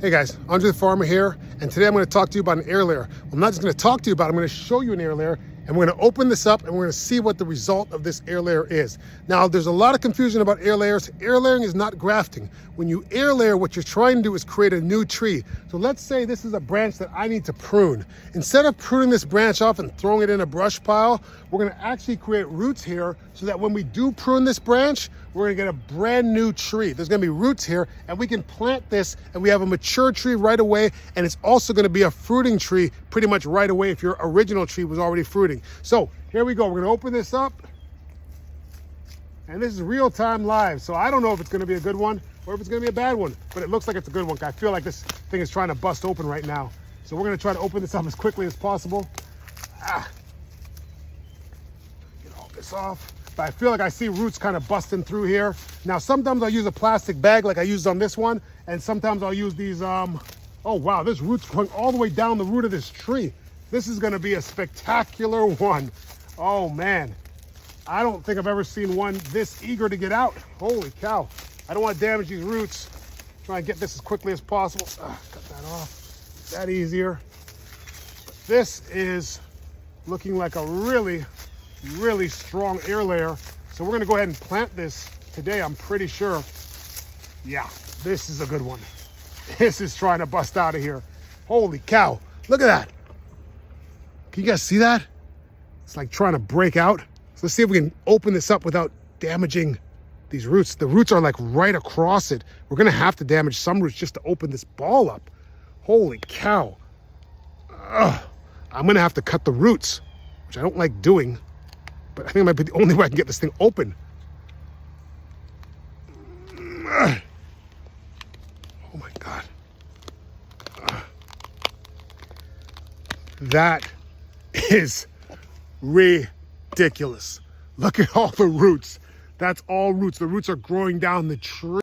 Hey guys, Andrethefarmer here, and today I'm going to talk to you about an air layer. Well, I'm not just going to talk to you about it, I'm going to show you an air layer, and we're going to open this up and we're going to see what the result of this air layer is. Now, there's a lot of confusion about air layers. Air layering is not grafting. When you air layer, what you're trying to do is create a new tree. So let's say this is a branch that I need to prune. Instead of pruning this branch off and throwing it in a brush pile, we're going to actually create roots here so that when we do prune this branch, we're going to get a brand new tree. There's going to be roots here, and we can plant this and we have a mature tree right away, and it's also going to be a fruiting tree pretty much right away if your original tree was already fruiting. So here we go. We're going to open this up, and this is real-time live, so I don't know if it's going to be a good one or if it's going to be a bad one, but it looks like it's a good one. I feel like this thing is trying to bust open right now. So we're going to try to open this up as quickly as possible. Get all this off. But I feel like I see roots kind of busting through here. Now, sometimes I'll use a plastic bag like I used on this one, and sometimes I'll use these, oh wow, there's roots going all the way down the root of this tree. This is gonna be a spectacular one. Oh man, I don't think I've ever seen one this eager to get out. Holy cow. I don't want to damage these roots. Try and get this as quickly as possible. Cut that off, that easier. But this is looking like a really strong air layer. So we're gonna go ahead and plant this today, I'm pretty sure. Yeah, this is a good one. This is trying to bust out of here. Holy cow, look at that. Can you guys see that? It's like trying to break out. So let's see if we can open this up without damaging these roots. The roots are like right across it. We're gonna have to damage some roots just to open this ball up. Holy cow. I'm gonna have to cut the roots, which I don't like doing, but I think it might be the only way I can get this thing open. Oh my God. That is ridiculous. Look at all the roots. That's all roots. The roots are growing down the tree.